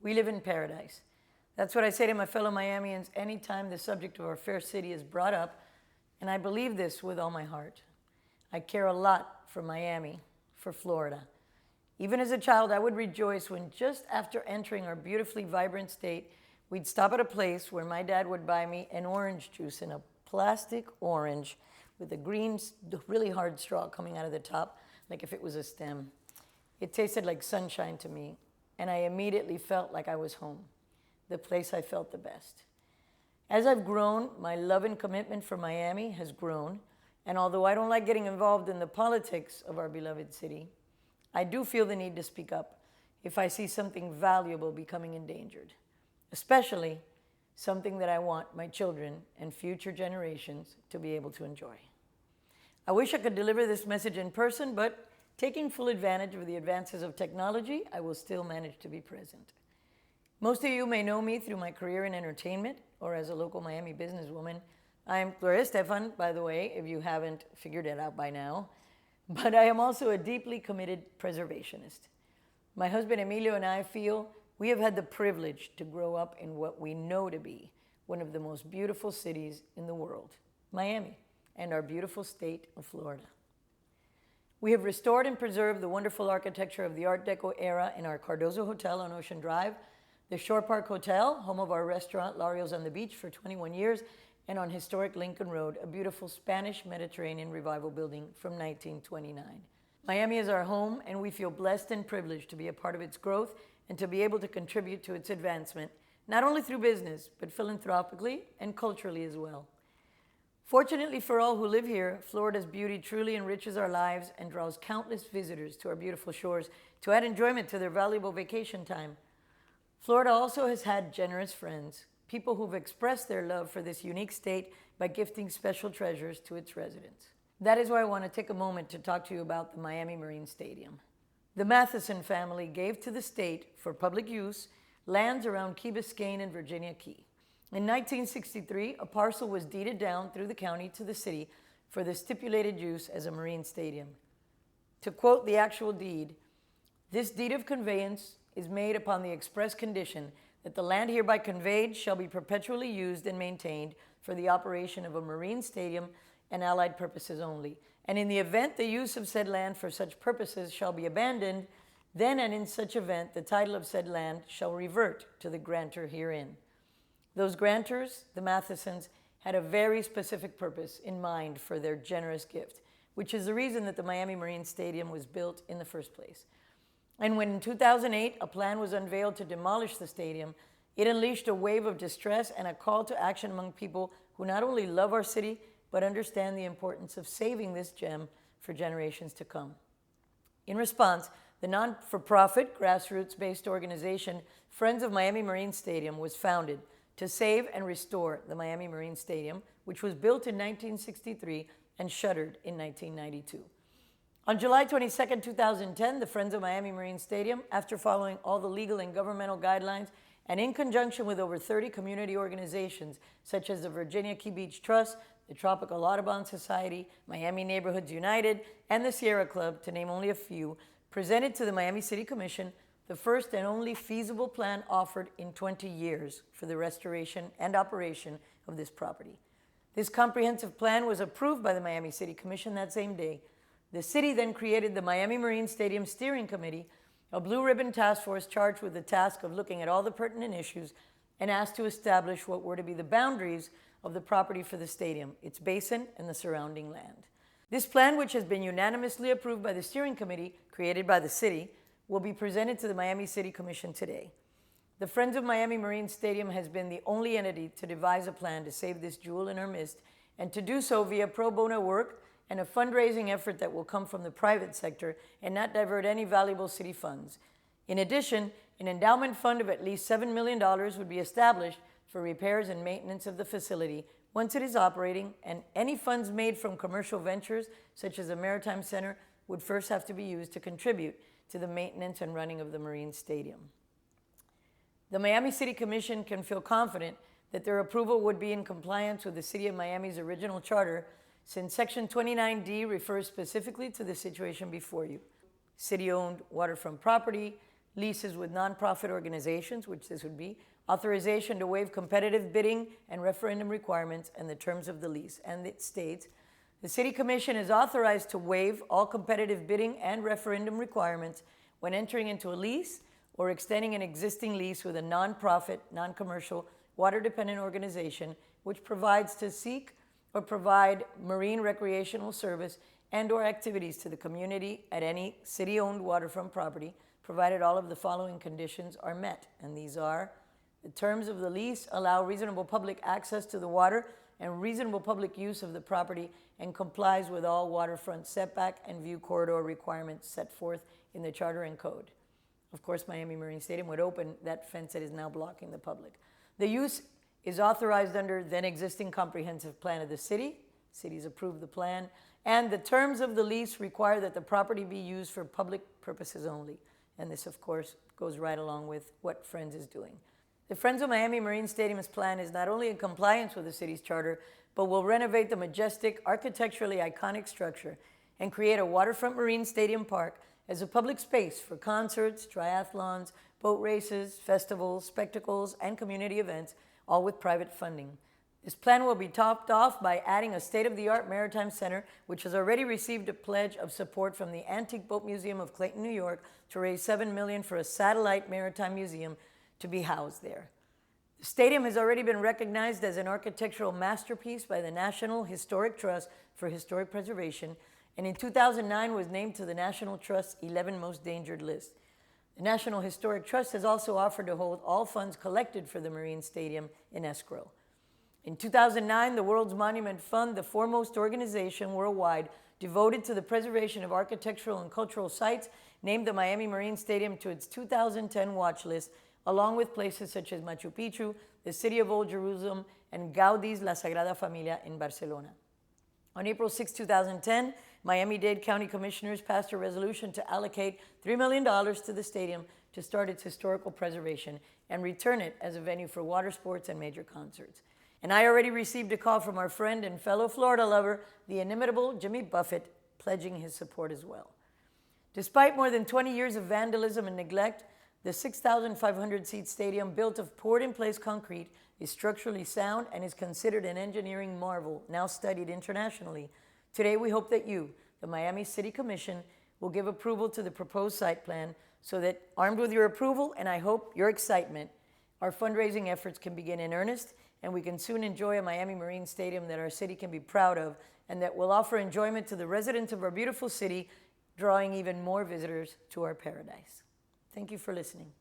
We live in paradise. That's what I say to my fellow Miamians anytime the subject of our fair city is brought up, and I believe this with all my heart. I care a lot for Miami, for Florida. Even as a child, I would rejoice when just after entering our beautifully vibrant state, we'd stop at a place where my dad would buy me an orange juice in a plastic orange with a green, really hard straw coming out of the top, like if it was a stem. It tasted like sunshine to me, and I immediately felt like I was home, the place I felt the best. As I've grown, my love and commitment for Miami has grown, and although I don't like getting involved in the politics of our beloved city, I do feel the need to speak up if I see something valuable becoming endangered, especially something that I want my children and future generations to be able to enjoy. I wish I could deliver this message in person, but taking full advantage of the advances of technology, I will still manage to be present. Most of you may know me through my career in entertainment or as a local Miami businesswoman. I'm Gloria Estefan, by the way, if you haven't figured it out by now, but I am also a deeply committed preservationist. My husband Emilio and I feel we have had the privilege to grow up in what we know to be one of the most beautiful cities in the world, Miami, and our beautiful state of Florida. We have restored and preserved the wonderful architecture of the Art Deco era in our Cardozo Hotel on Ocean Drive, the Shore Park Hotel, home of our restaurant Larios on the Beach for 21 years, and on historic Lincoln Road, a beautiful Spanish Mediterranean revival building from 1929. Miami is our home, and we feel blessed and privileged to be a part of its growth and to be able to contribute to its advancement, not only through business, but philanthropically and culturally as well. Fortunately for all who live here, Florida's beauty truly enriches our lives and draws countless visitors to our beautiful shores to add enjoyment to their valuable vacation time. Florida also has had generous friends, people who've expressed their love for this unique state by gifting special treasures to its residents. That is why I want to take a moment to talk to you about the Miami Marine Stadium. The Matheson family gave to the state for public use lands around Key Biscayne and Virginia Key. In 1963, a parcel was deeded down through the county to the city for the stipulated use as a marine stadium. To quote the actual deed, "This deed of conveyance is made upon the express condition that the land hereby conveyed shall be perpetually used and maintained for the operation of a marine stadium and allied purposes only. And in the event the use of said land for such purposes shall be abandoned, then and in such event the title of said land shall revert to the grantor herein." Those grantors, the Mathesons, had a very specific purpose in mind for their generous gift, which is the reason that the Miami Marine Stadium was built in the first place. And when in 2008 a plan was unveiled to demolish the stadium, it unleashed a wave of distress and a call to action among people who not only love our city, but understand the importance of saving this gem for generations to come. In response, the non-for-profit, grassroots-based organization Friends of Miami Marine Stadium was founded to save and restore the Miami Marine Stadium, which was built in 1963 and shuttered in 1992. On July 22, 2010, the Friends of Miami Marine Stadium, after following all the legal and governmental guidelines, and in conjunction with over 30 community organizations, such as the Virginia Key Beach Trust, the Tropical Audubon Society, Miami Neighborhoods United, and the Sierra Club, to name only a few, presented to the Miami City Commission the first and only feasible plan offered in 20 years for the restoration and operation of this property. This comprehensive plan was approved by the Miami City Commission that same day. The city then created the Miami Marine Stadium Steering Committee, a blue ribbon task force charged with the task of looking at all the pertinent issues and asked to establish what were to be the boundaries of the property for the stadium, its basin, and the surrounding land. This plan, which has been unanimously approved by the steering committee created by the city, will be presented to the Miami City Commission today. The Friends of Miami Marine Stadium has been the only entity to devise a plan to save this jewel in our midst, and to do so via pro bono work and a fundraising effort that will come from the private sector and not divert any valuable city funds. In addition, an endowment fund of at least $7 million would be established for repairs and maintenance of the facility once it is operating, and any funds made from commercial ventures, such as the Maritime Center, would first have to be used to contribute to the maintenance and running of the Marine Stadium. The Miami City Commission can feel confident that their approval would be in compliance with the City of Miami's original charter, since Section 29D refers specifically to the situation before you: city-owned waterfront property, leases with nonprofit organizations, which this would be, authorization to waive competitive bidding and referendum requirements and the terms of the lease. And it states, the City Commission is authorized to waive all competitive bidding and referendum requirements when entering into a lease or extending an existing lease with a nonprofit, non-commercial, water-dependent organization which provides to seek or provide marine recreational service and or activities to the community at any city-owned waterfront property, provided all of the following conditions are met. And these are, the terms of the lease allow reasonable public access to the water and reasonable public use of the property and complies with all waterfront setback and view corridor requirements set forth in the charter and code. Of course, Miami Marine Stadium would open that fence that is now blocking the public. The use is authorized under then existing comprehensive plan of the city. Cities approve the plan. And the terms of the lease require that the property be used for public purposes only. And this, of course, goes right along with what Friends is doing. The Friends of Miami Marine Stadium's plan is not only in compliance with the city's charter, but will renovate the majestic, architecturally iconic structure and create a waterfront marine stadium park as a public space for concerts, triathlons, boat races, festivals, spectacles, and community events, all with private funding. This plan will be topped off by adding a state-of-the-art maritime center, which has already received a pledge of support from the Antique Boat Museum of Clayton, New York, to raise $7 million for a satellite maritime museum to be housed there. The stadium has already been recognized as an architectural masterpiece by the National Historic Trust for Historic Preservation, and in 2009 was named to the National Trust's 11 Most Endangered list. The National Historic Trust has also offered to hold all funds collected for the Marine Stadium in escrow. In 2009, the World's Monument Fund, the foremost organization worldwide devoted to the preservation of architectural and cultural sites, named the Miami Marine Stadium to its 2010 watch list, along with places such as Machu Picchu, the City of Old Jerusalem, and Gaudi's La Sagrada Familia in Barcelona. On April 6, 2010, Miami-Dade County Commissioners passed a resolution to allocate $3 million to the stadium to start its historical preservation and return it as a venue for water sports and major concerts. And I already received a call from our friend and fellow Florida lover, the inimitable Jimmy Buffett, pledging his support as well. Despite more than 20 years of vandalism and neglect, the 6,500-seat stadium, built of poured-in-place concrete, is structurally sound and is considered an engineering marvel, now studied internationally. Today, we hope that you, the Miami City Commission, will give approval to the proposed site plan so that, armed with your approval and I hope your excitement, our fundraising efforts can begin in earnest and we can soon enjoy a Miami Marine Stadium that our city can be proud of and that will offer enjoyment to the residents of our beautiful city, drawing even more visitors to our paradise. Thank you for listening.